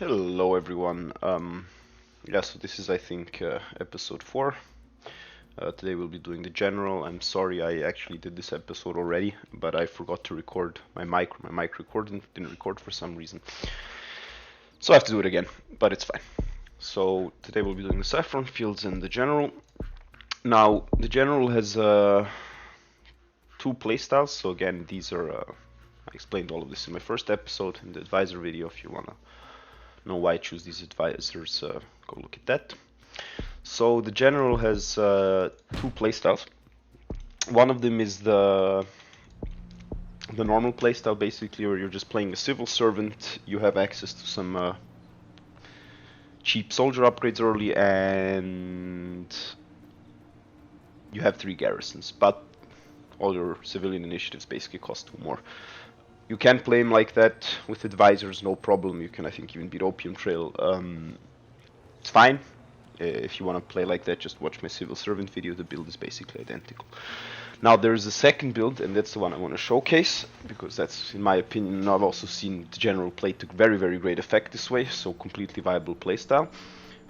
Hello everyone. Yeah, so this is I think episode 4. Today we'll be doing the general. I'm sorry I actually did this episode already, but I forgot to record my mic. My mic recording didn't record for some reason. So I have to do it again, but it's fine. So today we'll be doing the Saffron fields and the general. Now the general has two playstyles. So again, these are I explained all of this in my first episode in the advisor video. If you wanna know why I choose these advisors, go look at that. So the general has two playstyles. One of them is the normal playstyle, basically, where you're just playing a civil servant. You have access to some cheap soldier upgrades early, and you have 3 garrisons, but all your civilian initiatives basically cost 2 more. You can play him like that with advisors, no problem. You can, I think, even beat Opium Trail. It's fine. If you want to play like that, just watch my civil servant video. The build is basically identical. Now there's a second build, and that's the one I want to showcase, because that's, in my opinion, I've also seen the general play to very, very great effect this way, so completely viable playstyle.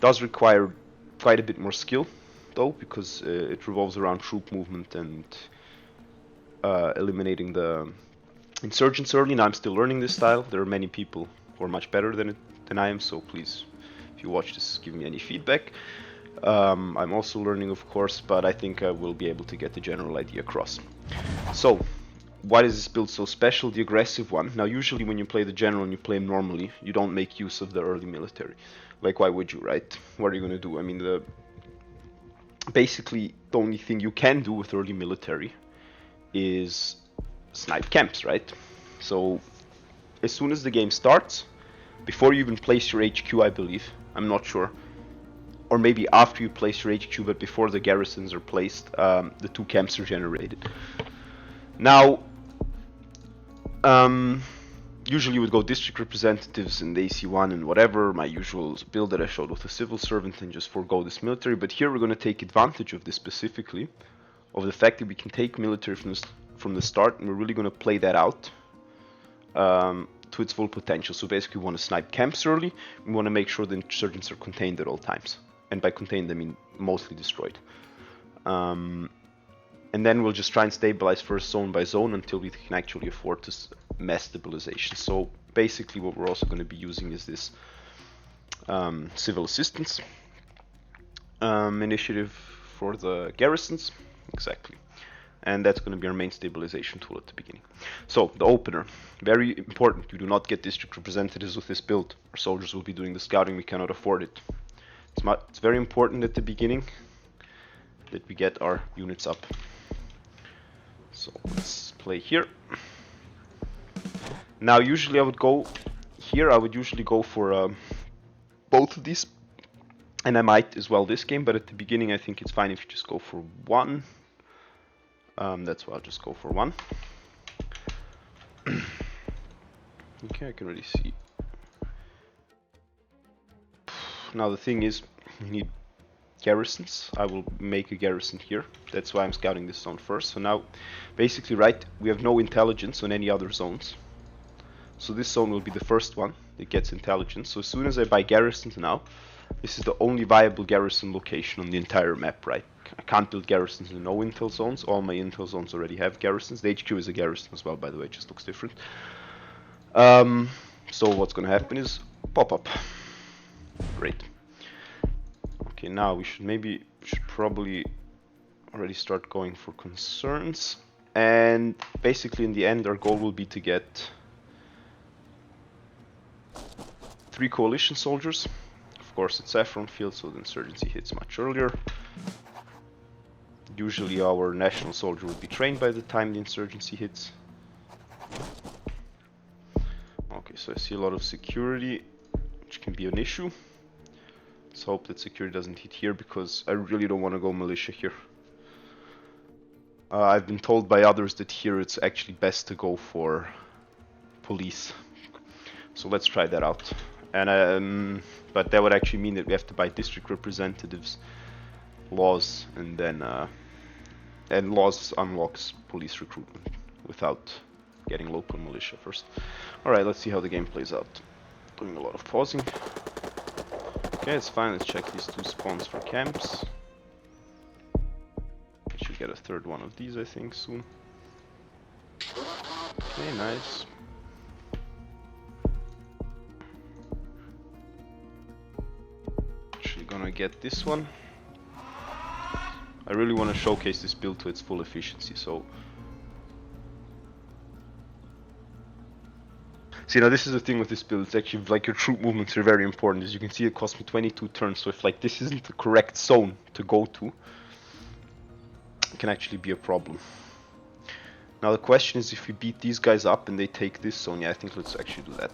Does require quite a bit more skill, though, because it revolves around troop movement and eliminating the insurgents early. Now I'm still learning this style. There are many people who are much better than I am, so please, if you watch this, give me any feedback. I'm also learning, of course, but I think I will be able to get the general idea across. So, why is this build so special? The aggressive one. Now, usually when you play the general and you play him normally, you don't make use of the early military. Like, why would you, right? What are you going to do? I mean, basically, the only thing you can do with early military is snipe camps, right? So, as soon as the game starts, before you even place your HQ, I believe, I'm not sure, or maybe after you place your HQ, but before the garrisons are placed, the 2 camps are generated. Now, usually you would go district representatives and AC1 and whatever, my usual build that I showed with a civil servant, and just forego this military. But here we're going to take advantage of this specifically, of the fact that we can take military from the start, and we're really going to play that out to its full potential. So basically we want to snipe camps early, we want to make sure the insurgents are contained at all times. And by contained I mean mostly destroyed. And then we'll just try and stabilize first zone by zone until we can actually afford to mass stabilization. So basically what we're also going to be using is this civil assistance initiative for the garrisons. Exactly. And that's going to be our main stabilization tool at the beginning. So, the opener. Very important, you do not get district representatives with this build. Our soldiers will be doing the scouting, we cannot afford it. It's very important at the beginning that we get our units up. So, let's play here. Now, usually I would go here, I would usually go for both of these. And I might as well this game, but at the beginning I think it's fine if you just go for one. That's why I'll just go for one. Okay, I can already see. Now the thing is, we need garrisons. I will make a garrison here. That's why I'm scouting this zone first. So now, basically, right, we have no intelligence on any other zones. So this zone will be the first one that gets intelligence. So as soon as I buy garrisons now, this is the only viable garrison location on the entire map, right? I can't build garrisons in no intel zones. All my intel zones already have garrisons. The HQ is a garrison as well, by the way, it just looks different. So what's gonna happen is pop up. Great. Okay, now we should probably already start going for concerns. And basically in the end our goal will be to get 3 coalition soldiers. Of course it's Saffron field, so the insurgency hits much earlier. Usually our national soldier will be trained by the time the insurgency hits. Okay, so I see a lot of security, which can be an issue. Let's hope that security doesn't hit here, because I really don't want to go militia here. I've been told by others that here it's actually best to go for police. So let's try that out. And but that would actually mean that we have to buy district representatives, laws, and then and laws unlocks police recruitment without getting local militia first. Alright, let's see how the game plays out. Doing a lot of pausing. Okay, it's fine. Let's check these 2 spawns for camps. We should get a 3rd one of these, I think, soon. Okay, nice. Actually gonna get this one. I really want to showcase this build to its full efficiency, so... See, now this is the thing with this build, it's actually like your troop movements are very important. As you can see, it cost me 22 turns, so if like this isn't the correct zone to go to, it can actually be a problem. Now the question is, if we beat these guys up and they take this zone, yeah, I think let's actually do that.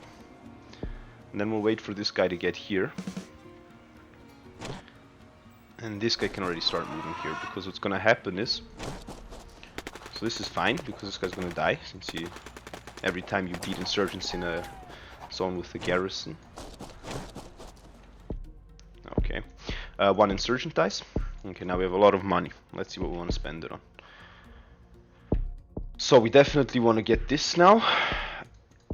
And then we'll wait for this guy to get here. And this guy can already start moving here, because what's gonna happen is... So this is fine, because this guy's gonna die, since he... Every time you beat insurgents in a zone with a garrison. Okay. 1 insurgent dies. Okay, now we have a lot of money. Let's see what we want to spend it on. So we definitely want to get this now.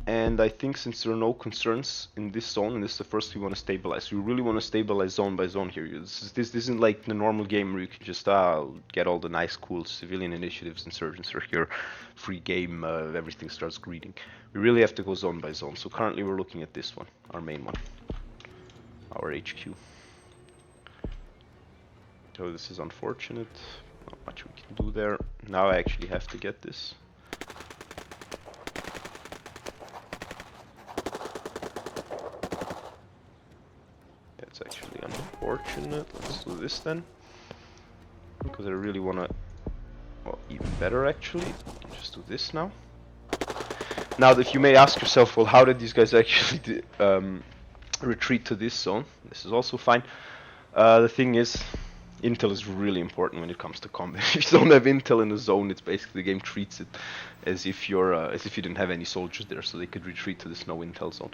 And I think since there are no concerns in this zone, and this is the first we want to stabilize. We really want to stabilize zone by zone here. This isn't like the normal game where you can just get all the nice, cool civilian initiatives. Insurgents are here, free game, everything starts greeting. We really have to go zone by zone. So currently we're looking at this one, our main one, our HQ. So this is unfortunate. Not much we can do there. Now I actually have to get this. Actually unfortunate. Let's do this then, because I really want to, well, even better actually, just do this now. Now, if you may ask yourself, well, how did these guys actually retreat to this zone? This is also fine. The thing is, intel is really important when it comes to combat. If you don't have intel in a zone, it's basically the game treats it as if you're as if you didn't have any soldiers there, so they could retreat to this no intel zone.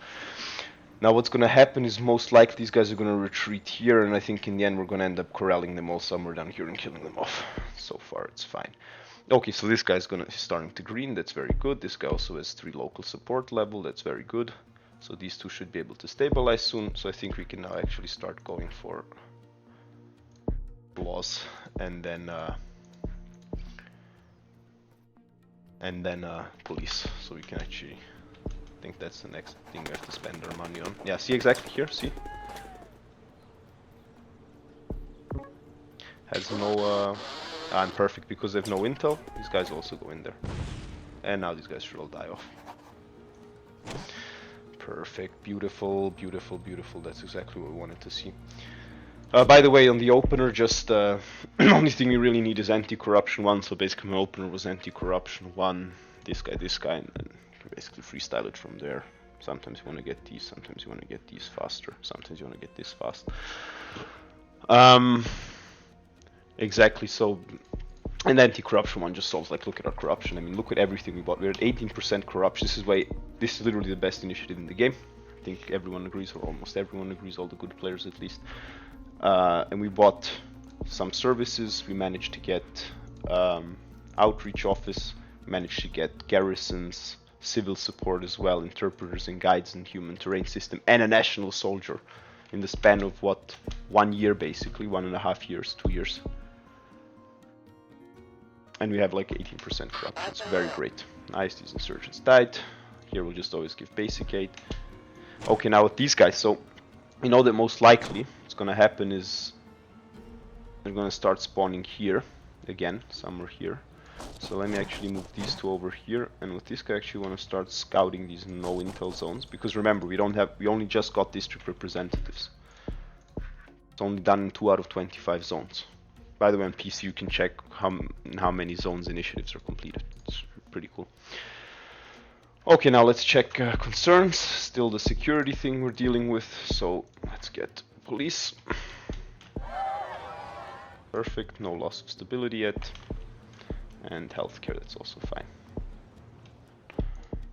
Now what's going to happen is most likely these guys are going to retreat here, and I think in the end we're going to end up corralling them all somewhere down here and killing them off. So far it's fine. Okay, so this guy's starting to green, that's very good. This guy also has 3 local support level, that's very good. So these 2 should be able to stabilize soon, so I think we can now actually start going for laws and then police, so we can actually... I think that's the next thing we have to spend our money on. Yeah, see exactly here, see? Has no... I'm perfect because they have no intel. These guys also go in there. And now these guys should all die off. Perfect, beautiful, beautiful, beautiful. That's exactly what we wanted to see. By the way, on the opener, just only thing you really need is anti-corruption 1. So basically my opener was anti-corruption 1, this guy, and then basically freestyle it from there. Sometimes you want to get these, sometimes you want to get these faster, sometimes you want to get this fast. Exactly, so, and the anti-corruption 1 just solves, like, look at our corruption. I mean, look at everything we bought. We're at 18% corruption. This is literally the best initiative in the game. I think everyone agrees, or almost everyone agrees, all the good players at least. And we bought some services. We managed to get outreach office, managed to get garrisons, civil support as well, interpreters and guides and human terrain system, and a national soldier in the span of what, 1 year basically, 1.5 years, 2 years. And we have like 18% corruption, it's very great. Nice, these insurgents died. Here we'll just always give basic aid. Okay, now with these guys, so you know that most likely what's gonna happen is they're gonna start spawning here again, somewhere here. So let me actually move these 2 over here, and with this guy I actually want to start scouting these no intel zones, because remember we only just got district representatives. It's only done in 2 out of 25 zones. By the way, on PC you can check how many zones initiatives are completed. It's pretty cool. Okay, now let's check concerns. Still the security thing we're dealing with, so let's get police. Perfect, no loss of stability yet. And healthcare, that's also fine.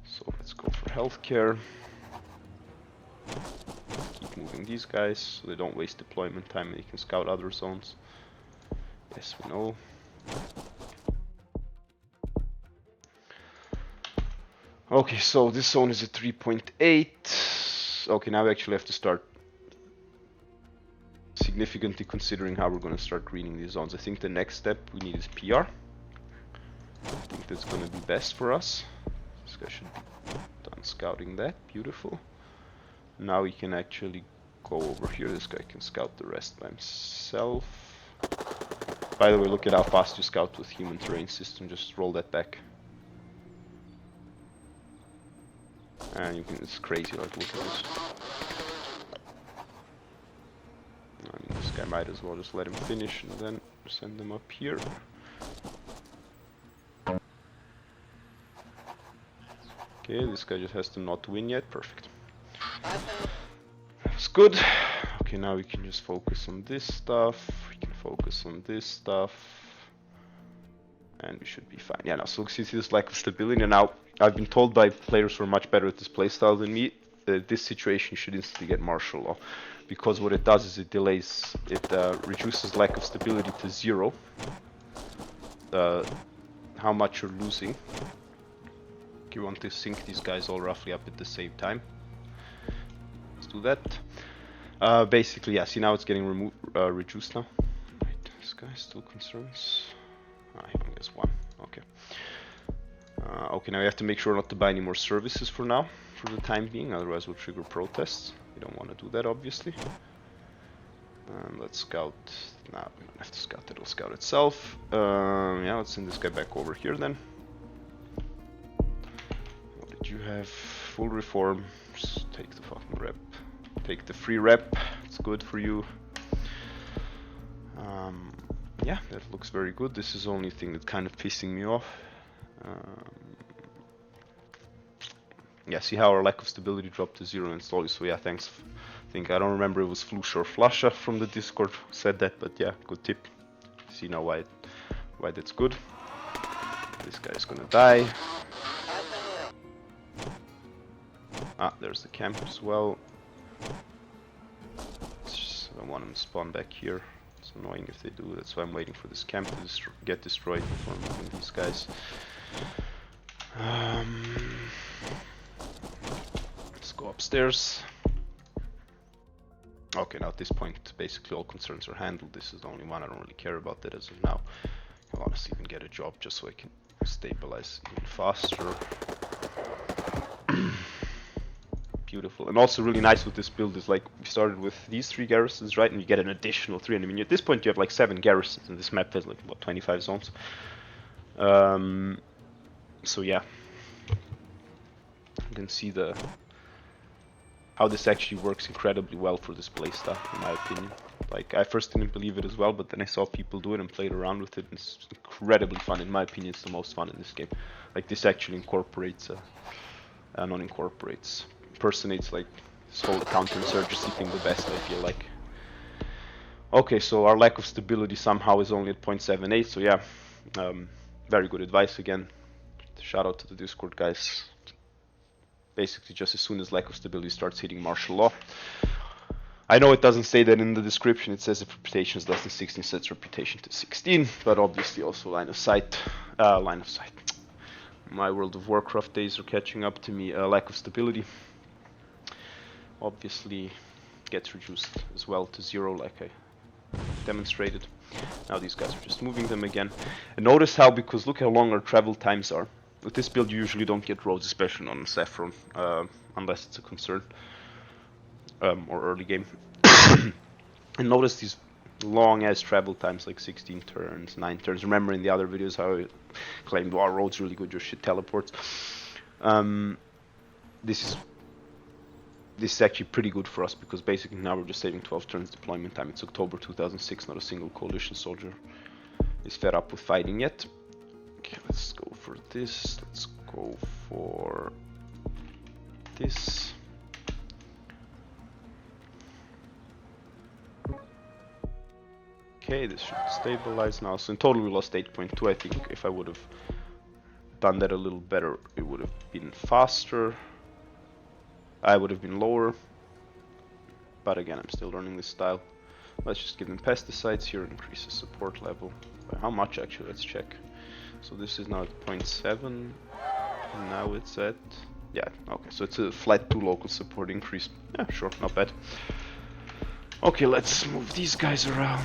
So let's go for healthcare. Keep moving these guys so they don't waste deployment time and they can scout other zones. Yes, we know. Okay, so this zone is at 3.8. Okay, now we actually have to start significantly considering how we're going to start greening these zones. I think the next step we need is PR. I think that's going to be best for us. This guy should be done scouting that. Beautiful. Now we can actually go over here. This guy can scout the rest by himself. By the way, look at how fast you scout with human terrain system. Just roll that back. And you can, it's crazy, like, look at this. I mean, this guy might as well just let him finish and then send them up here. Okay, this guy just has to not win yet. Perfect. That's good. Okay, now we can just focus on this stuff. We can focus on this stuff. And we should be fine. Yeah, now, so see this lack of stability. Now, I've been told by players who are much better at this playstyle than me that this situation should instantly get martial law. Because what it does is it delays, it reduces lack of stability to 0. How much you're losing. You want to sync these guys all roughly up at the same time. Let's do that. Basically, yeah, see now it's getting reduced now. Right, this guy still concerns. He only has 1. Okay. Okay, now we have to make sure not to buy any more services for now, for the time being, otherwise we'll trigger protests. We don't want to do that, obviously. And let's scout. No, we don't have to scout, it'll scout itself. Yeah, let's send this guy back over here then. What did you have? Full reform. Just take the fucking rep. Take the free rep. It's good for you. Yeah, that looks very good. This is the only thing that's kind of pissing me off. Yeah, see how our lack of stability dropped to 0 instantly. So yeah, thanks. I don't remember if it was Flusha or Flusha from the Discord who said that, but yeah, good tip. See now why that's good. This guy is gonna die. Ah, there's the camp as well. I don't want them to spawn back here. It's annoying if they do. That's why I'm waiting for this camp to get destroyed before moving these guys. Let's go upstairs. Okay, now at this point, basically all concerns are handled. This is the only one I don't really care about that as of now. I'll honestly even get a job just so I can stabilize even faster. Beautiful. And also really nice with this build is like we started with these 3 garrisons, right? And you get an additional 3. And I mean, at this point you have like 7 garrisons, and this map has like what, 25 zones. So yeah, you can see how this actually works incredibly well for this playstyle, in my opinion. Like, I first didn't believe it as well, but then I saw people do it and played around with it, and it's incredibly fun. In my opinion, it's the most fun in this game. Like, this actually incorporates, not incorporates, impersonates like this whole counterinsurgency thing the best, I feel like. Okay, so our lack of stability somehow is only at 0.78, so yeah, very good advice again. Shout out to the Discord guys. Basically, just as soon as lack of stability starts hitting martial law. I know it doesn't say that in the description. It says if reputation is less than 16, sets reputation to 16, but obviously also line of sight. My World of Warcraft days are catching up to me. Lack of stability obviously gets reduced as well to 0, like I demonstrated. Now these guys are just moving them again. And notice how, because look how long our travel times are. With this build you usually don't get roads, especially on Saffron, unless it's a concern, or early game. And notice these long ass travel times, like 16 turns, 9 turns. Remember in the other videos how I claimed, wow, road's really good, just shit teleports. This is actually pretty good for us, because basically now we're just saving 12 turns deployment time. It's October 2006, not a single coalition soldier is fed up with fighting yet. Okay, let's go for this. Let's go for this. Okay, this should stabilize now. So in total we lost 8.2. I think if I would have done that a little better, it would have been faster. I would have been lower. But again, I'm still learning this style. Let's just give them pesticides here, increase the support level. By how much actually? Let's check. So this is now at 0.7, and now it's at Yeah, okay, so it's a flat 2 local support increase. Yeah, sure, not bad. Okay, let's move these guys around.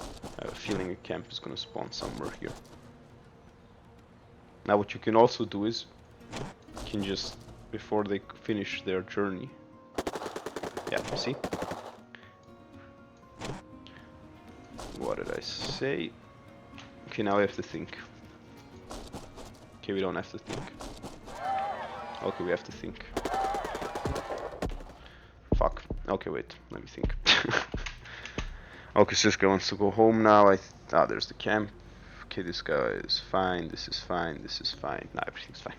I have a feeling a camp is gonna spawn somewhere here. Now what you can also do is, you can just, before they finish their journey, yeah, see? What did I say? Okay, now I have to think. Okay, we don't have to think. Okay, we have to think. Fuck. Okay, wait, let me think. Okay, so this guy wants to go home now. There's the camp. Okay, this guy is fine, this is fine, this is fine. Nah, everything's fine.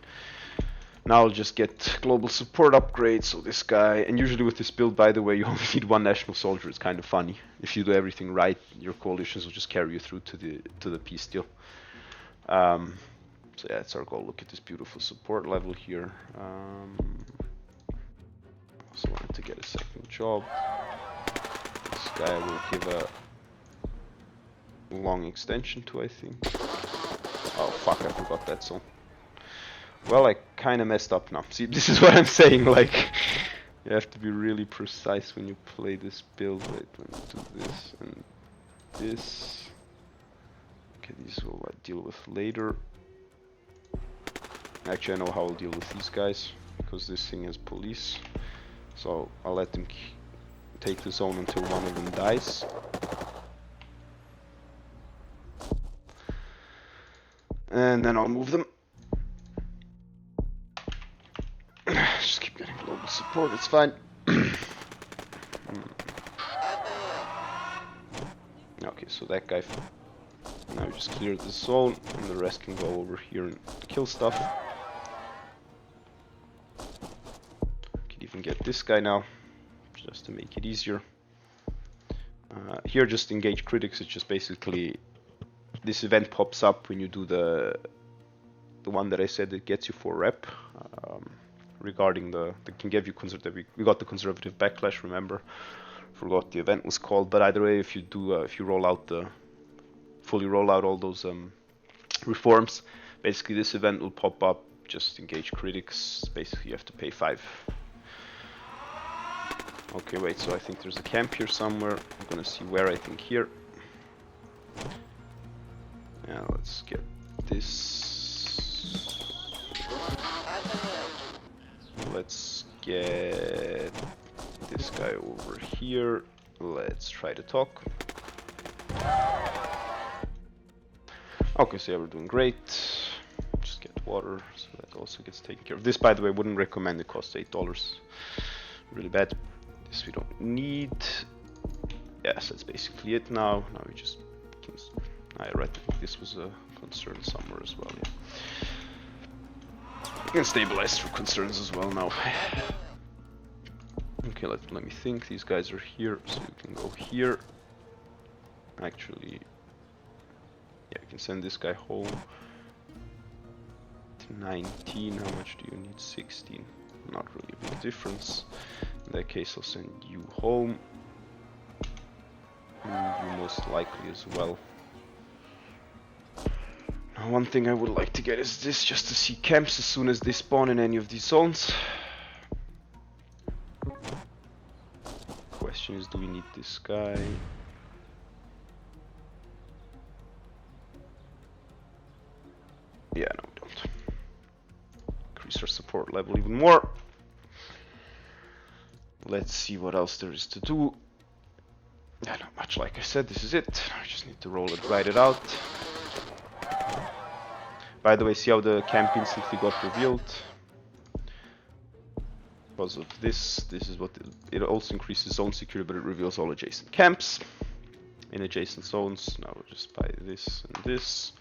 Now I'll just get global support upgrades, so this guy, and usually with this build, by the way, you only need 1 national soldier. It's kind of funny. If you do everything right, your coalitions will just carry you through to the peace deal. So yeah, that's our goal. Look at this beautiful support level here. Also wanted to get a second job. This guy will give a long extension to, I think. Oh fuck, I forgot that zone. Well, I kinda messed up now. See, this is what I'm saying, like, you have to be really precise when you play this build. Wait, let me do this and this. Okay, these will I deal with later. Actually, I know how I'll deal with these guys, because this thing has police. So I'll let them take the zone until one of them dies. And then I'll move them. Just keep getting global support, it's fine. Okay, so that guy now just cleared the zone, and the rest can go over here and kill stuff. Can even get this guy now, just to make it easier. Here, just engage critics. It's just basically this event pops up when you do the one that I said that gets you 4 rep. Regarding that can give you we got the conservative backlash. Remember, forgot the event was called. But either way, if you do if you fully roll out all those reforms, basically this event will pop up. Just engage critics. Basically, you have to pay 5. Okay, wait. So I think there's a camp here somewhere. I'm gonna see where. I think here. Yeah, let's get this. Let's get this guy over here. Let's try to talk. Okay, so yeah, we're doing great. Just get water, so that also gets taken care of. This, by the way, wouldn't recommend. It costs $8. Really bad. This we don't need. Yes, that's basically it now. Now we just can... I read that this was a concern somewhere as well, yeah. You can stabilize through concerns as well now. Okay, let me think. These guys are here, so you can go here. Actually, yeah, you can send this guy home. 19, how much do you need? 16. Not really a big difference. In that case, I'll send you home. And you most likely as well. Now, one thing I would like to get is this, just to see camps as soon as they spawn in any of these zones. Question is, do we need this guy? Yeah, no, we don't. Increase our support level even more. Let's see what else there is to do. Yeah, not much. Like I said, this is it. I just need to ride it out. By the way, see how the camp instantly got revealed? Because of this is what it also increases zone security, but it reveals all adjacent camps in adjacent zones. Now we'll just buy this and this.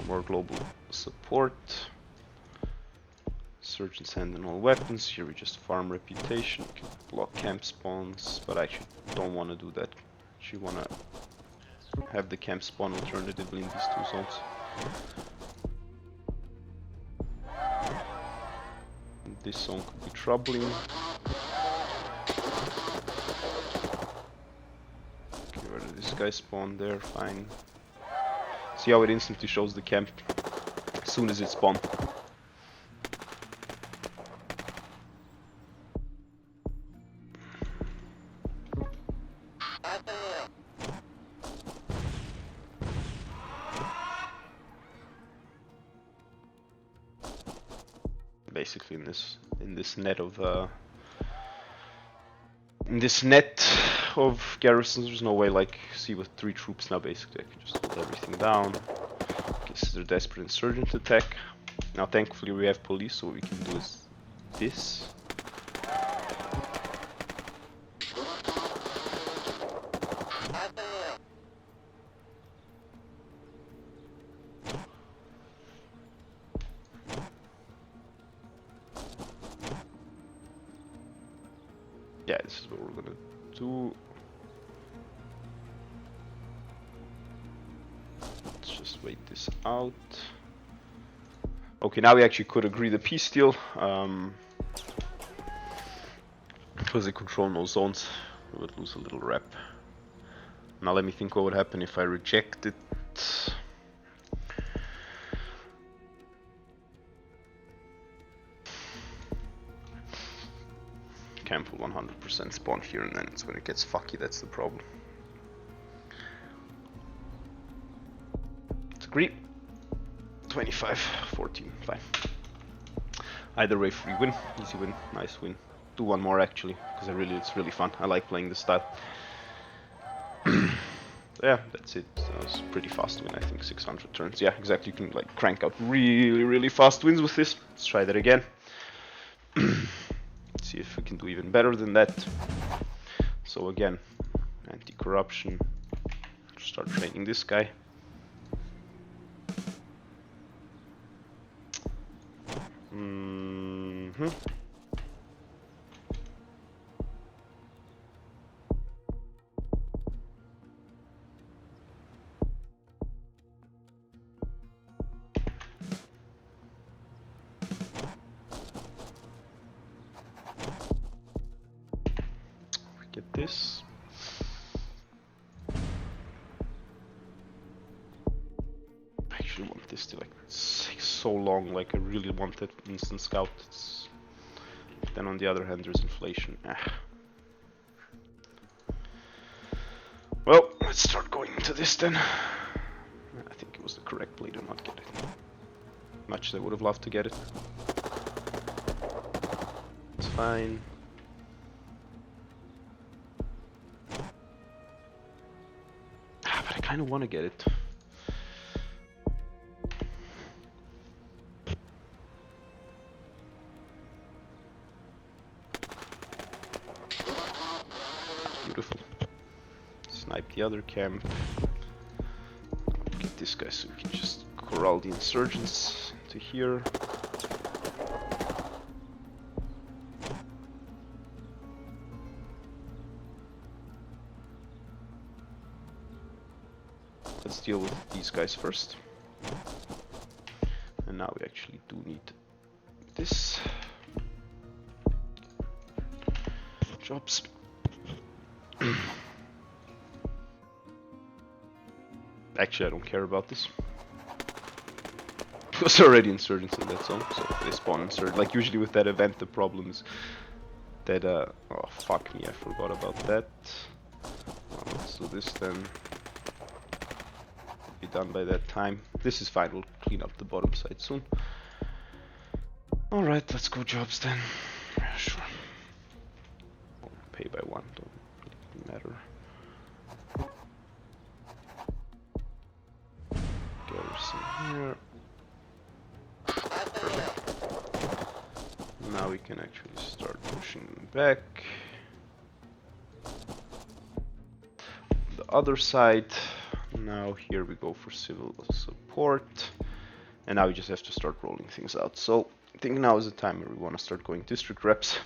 More global support. Surgeons hand in all weapons. Here we just farm reputation. We can block camp spawns, but I actually don't want to do that. I actually want to have the camp spawn alternatively in these 2 zones. This zone could be troubling. Okay, where did this guy spawn? There, fine. See how it instantly shows the camp as soon as it spawned. basically in this net of in this net of garrisons. There's no way, like, see with 3 troops now basically I can just hold everything down. This is their desperate insurgent attack. Now thankfully we have police, so what we can do is this. Yeah, this is what we're gonna do. Let's just wait this out. Okay, now we actually could agree the peace deal. Because they control no zones, we would lose a little rep. Now let me think what would happen if I reject it. Camp will 100% spawn here, and then it's when it gets fucky, that's the problem. Let's agree. 25, 14, fine. Either way, free win, easy win, nice win. Do one more actually, because it's really fun. I like playing this style. Yeah, that's it. That was a pretty fast win, I think, 600 turns. Yeah, exactly. You can like crank out really fast wins with this. Let's try that again. See if we can do even better than that. So again, anti-corruption. Start training this guy. Get this. I actually want this to like take so long, like I really want that instant scout. Then on the other hand there's inflation. Well, let's start going into this then. I think it was the correct play to not get it. Much as I would have loved to get it. It's fine. But I kind of want to get it. Beautiful. Snipe the other camp. Get this guy so we can just corral the insurgents to here. Let's deal with these guys first. And now we actually do need this. Jobs. Actually, I don't care about this. There's already insurgents in that zone, so they spawn insurgents. Like usually with that event, the problem is that oh fuck me, I forgot about that. Well, let's do this then. Be done by that time. This is fine. We'll clean up the bottom side soon. All right, let's go jobs then. Yeah, sure. I'll pay by 1. Don't really matter. Garrison here. Perfect. Now we can actually start pushing them back. The other side. Now here we go for civil support. And now we just have to start rolling things out. So I think now is the time where we want to start going district reps.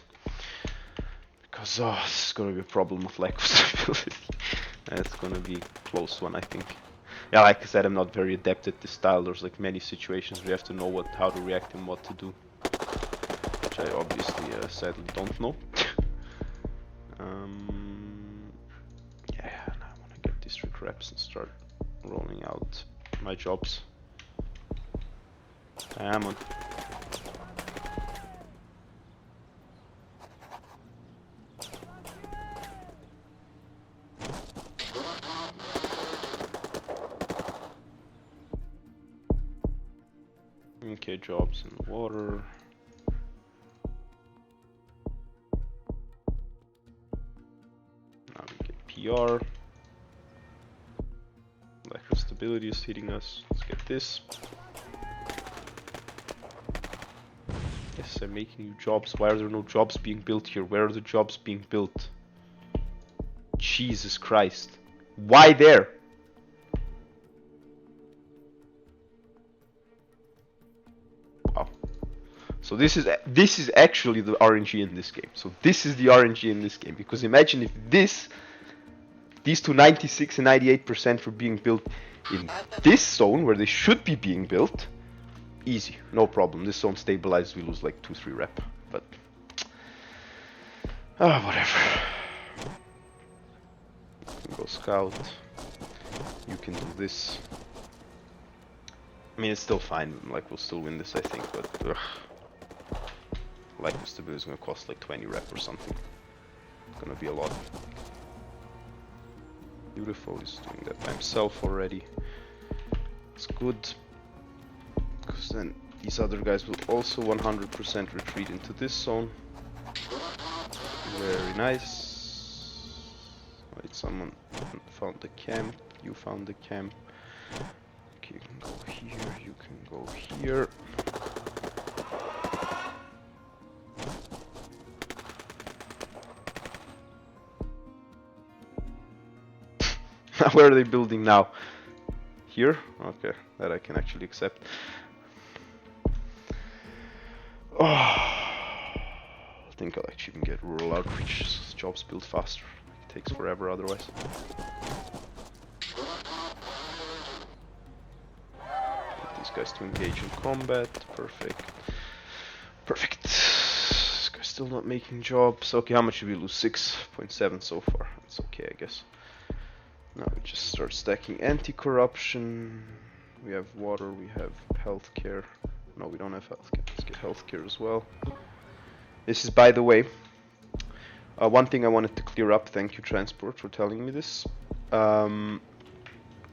Because this is going to be a problem of lack of stability. It's going to be a close one, I think. Yeah, like I said, I'm not very adept at this style. There's like many situations we have to know how to react and what to do. Which I obviously sadly don't know. Yeah, now I want to get district reps and start rolling out my jobs. Come on. Okay, jobs in the water. PR. Lack of stability is hitting us. Let's get this. Yes, I'm making new jobs. Why are there no jobs being built here? Where are the jobs being built? Jesus Christ. Why there? Wow. So this is actually the RNG in this game. So this is the RNG in this game. Because imagine if these two 96 and 98% were being built in this zone where they should be being built. Easy, no problem. This zone stabilizes, we lose like 2-3 rep. But whatever. You can go scout. You can do this. I mean, it's still fine. Like, we'll still win this, I think. But like, stability is gonna cost like 20 rep or something. It's gonna be a lot. Beautiful. He's doing that by himself already. It's good. Because then these other guys will also 100% retreat into this zone. Very nice. Wait, someone found the camp. You found the camp. Okay, you can go here. You can go here. Where are they building now? Here? Okay, that I can actually accept. Oh, I think I'll actually even get rural outreach jobs built faster. It takes forever otherwise. Get these guys to engage in combat. Perfect. Perfect. This guy's still not making jobs. Okay, how much did we lose? 6.7 so far. That's okay, I guess. Now we just start stacking anti-corruption. We have water, we have healthcare. No, we don't have healthcare. Let's get healthcare as well. This is, by the way, one thing I wanted to clear up. Thank you, Transport, for telling me this.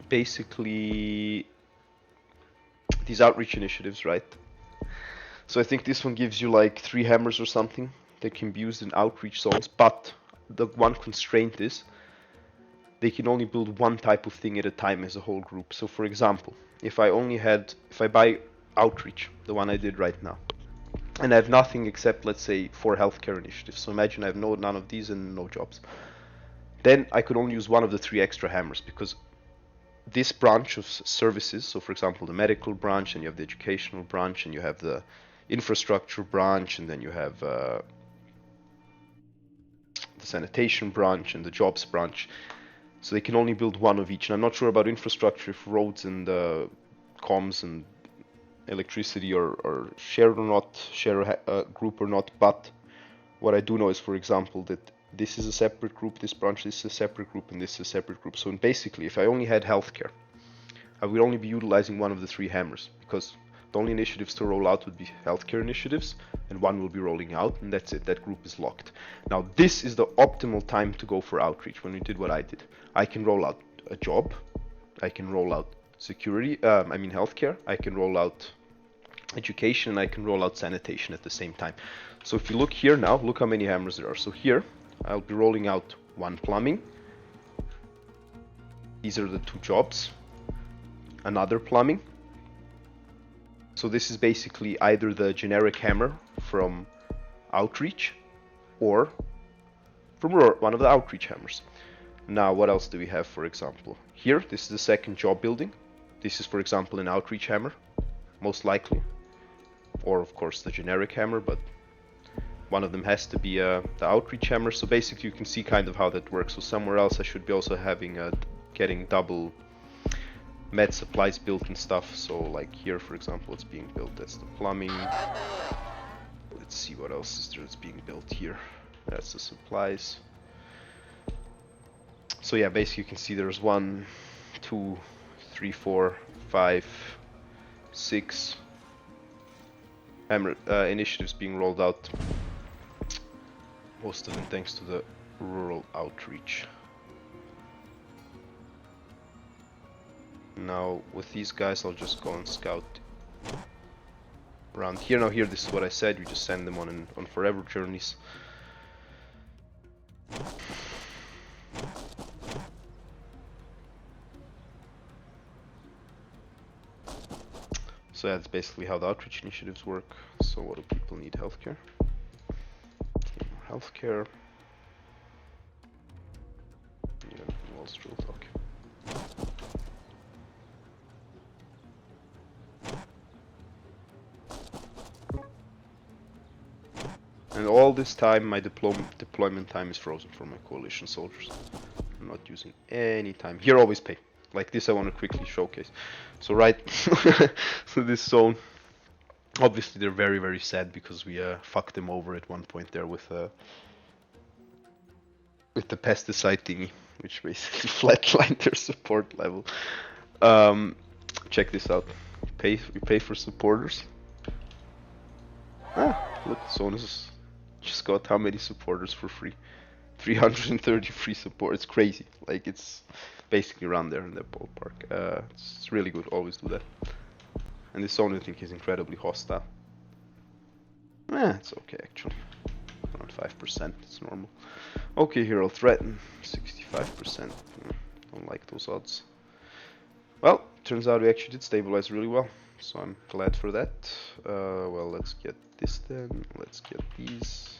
Basically, these outreach initiatives, right? So I think this one gives you like 3 hammers or something that can be used in outreach zones, but the one constraint is they can only build one type of thing at a time as a whole group. So for example, if I buy outreach, the one I did right now, and I have nothing except, let's say, 4 healthcare initiatives. So imagine I have none of these and no jobs. Then I could only use one of the 3 extra hammers, because this branch of services, so for example the medical branch, and you have the educational branch, and you have the infrastructure branch, and then you have the sanitation branch and the jobs branch. So they can only build one of each. And I'm not sure about infrastructure, if roads and comms and electricity are shared or not, share a group or not. But what I do know is, for example, that this is a separate group, this branch, this is a separate group, and this is a separate group. So basically, if I only had healthcare, I would only be utilizing one of the 3 hammers, because the only initiatives to roll out would be healthcare initiatives, and one will be rolling out, and that's it. That group is locked. Now, this is the optimal time to go for outreach. When we did what I did, I can roll out a job, I can roll out security, healthcare, I can roll out education, and I can roll out sanitation at the same time. So if you look here now, look how many hammers there are. So here, I'll be rolling out 1 plumbing. These are the 2 jobs. Another plumbing. So this is basically either the generic hammer from outreach or from one of the outreach hammers. Now, what else do we have, for example? Here, this is the 2nd job building. This is, for example, an outreach hammer, most likely. Or, of course, the generic hammer, but one of them has to be the outreach hammer. So basically, you can see kind of how that works. So somewhere else, I should be also having getting double med supplies built and stuff. So like here, for example, it's being built. That's the plumbing. Let's see what else is there that's being built here. That's the supplies. So yeah, basically you can see there's 1, 2, 3, 4, 5, 6 initiatives being rolled out. Most of them thanks to the rural outreach. Now with these guys, I'll just go and scout around here. Now here, this is what I said, you just send them on forever journeys. So that's basically how the outreach initiatives work. So what do people need? Healthcare. Healthcare. Yeah, Wall Street talk. And all this time, my deployment time is frozen for my coalition soldiers. I'm not using any time. Here, always pay. Like this, I want to quickly showcase. So right, so this zone. Obviously, they're very, very sad because we fucked them over at one point there with the pesticide thingy, which basically flatlined their support level. Check this out. We pay for supporters. Ah, look, zone is just got how many supporters for free? 330 free support. It's crazy. Like it's basically around there in that ballpark. It's really good. Always do that. And this zone I think is incredibly hostile. It's okay actually. Around 5%. It's normal. Okay, hero threaten. 65%. Don't like those odds. Well, turns out we actually did stabilize really well. So I'm glad for that. Well, let's get this then. Let's get these.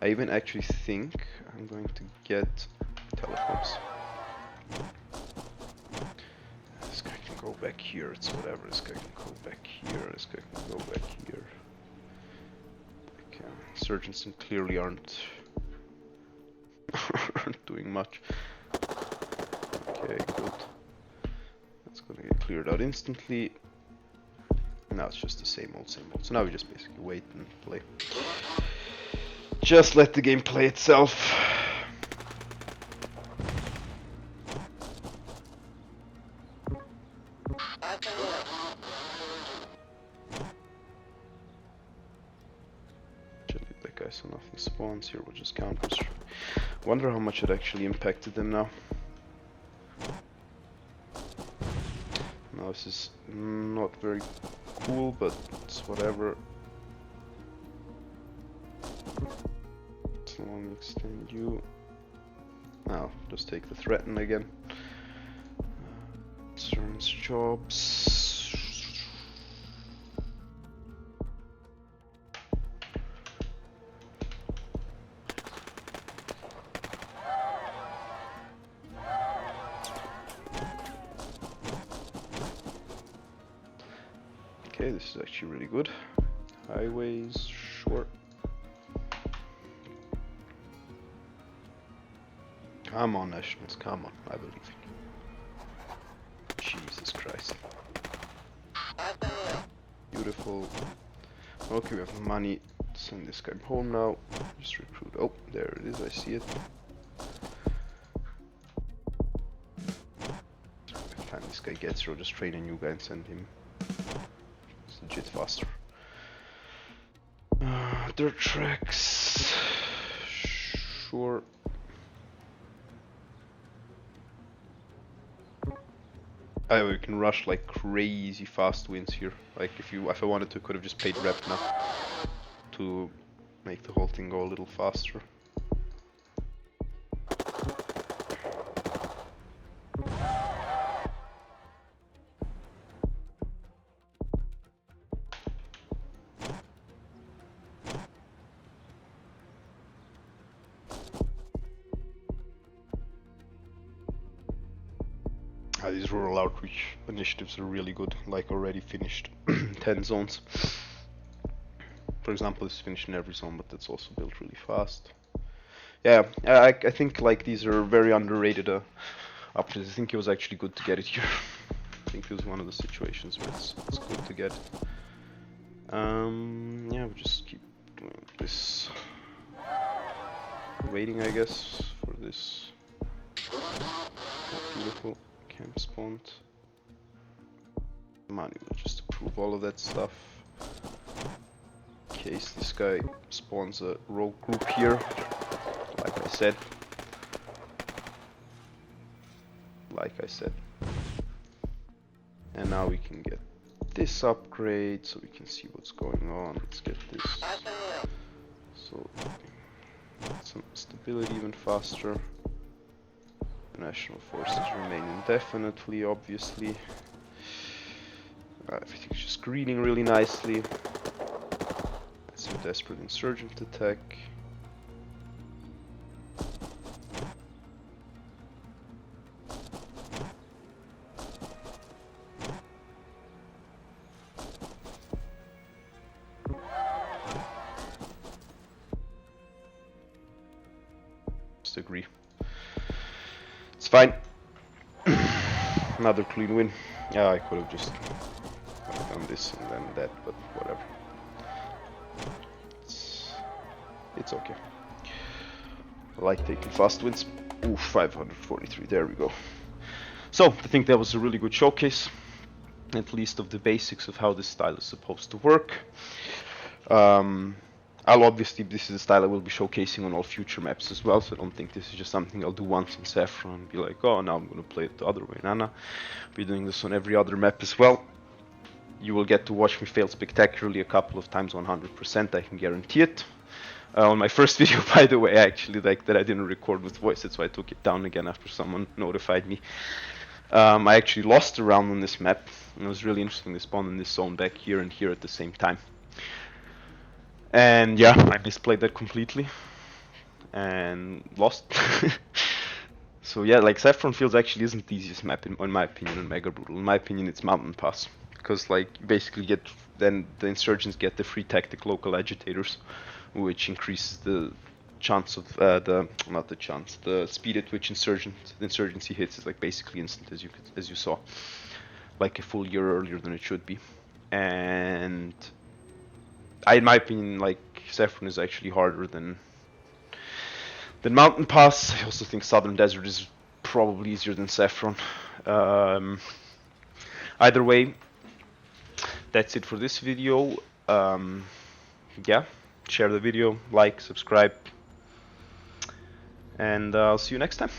I even actually think I'm going to get telecoms. This guy can go back here. It's whatever. This guy can go back here. This guy can go back here. Okay. Insurgents clearly aren't doing much. Okay, good. That's gonna get cleared out instantly. Now it's just the same old, same old. So now we just basically wait and play. Just let the game play itself. That guy, so nothing spawns here. We'll just counters. Wonder how much it actually impacted them now. Now this is not very cool, but it's whatever. So long extend you. Now just take the threaten again. Concerns jobs. Okay, this is actually really good. Highways, short. Come on, nationals, come on, I believe in you. Jesus Christ. Beautiful. Okay, we have money. Send this guy home now. Just recruit. Oh, there it is, I see it. By the time this guy gets here, I'll just train a new guy and send him. It's legit faster. Dirt tracks. Sure. We can rush like crazy fast wins here. Like if I wanted to, could have just paid rep now to make the whole thing go a little faster. These rural outreach initiatives are really good, like already finished 10 zones. For example, this is finished in every zone, but that's also built really fast. Yeah, I think like these are very underrated options. I think it was actually good to get it here. I think it was one of the situations where it's good to get. Yeah, we just keep doing this. Waiting, I guess, for this. Beautiful. Camp spawned. Money will just approve all of that stuff. In case this guy spawns a rogue group here, like I said. And now we can get this upgrade so we can see what's going on. Let's get this. So, get some stability even faster. National forces remain indefinitely, obviously. Everything's just greening really nicely. Some desperate insurgent attack. Just agree. It's fine. Another clean win. Yeah, I could have just done this and then that, but whatever. It's okay. I like taking fast wins. Ooh, 543, there we go. So, I think that was a really good showcase, at least of the basics of how this style is supposed to work. I'll obviously, this is a style I will be showcasing on all future maps as well, so I don't think this is just something I'll do once in Saffron and be like, oh, now I'm going to play it the other way. Nah, be doing this on every other map as well. You will get to watch me fail spectacularly a couple of times, 100%, I can guarantee it. On my first video, by the way, I actually like that I didn't record with voice, that's why I took it down again after someone notified me. I actually lost a round on this map, and it was really interesting to spawn in this zone back here and here at the same time. And yeah, I misplayed that completely and lost. So yeah, like Saffron Fields actually isn't the easiest map in my opinion on Mega Brutal. In my opinion, it's Mountain Pass, because like you basically get, then the insurgents get the free tactic local agitators, which increases the chance of the speed at which the insurgency hits is like basically instant, as you saw, like a full year earlier than it should be. And in my opinion, like Saffron is actually harder than Mountain Pass. I also think Southern Desert is probably easier than Saffron. Either way, that's it for this video. Yeah, share the video, like, subscribe, and I'll see you next time.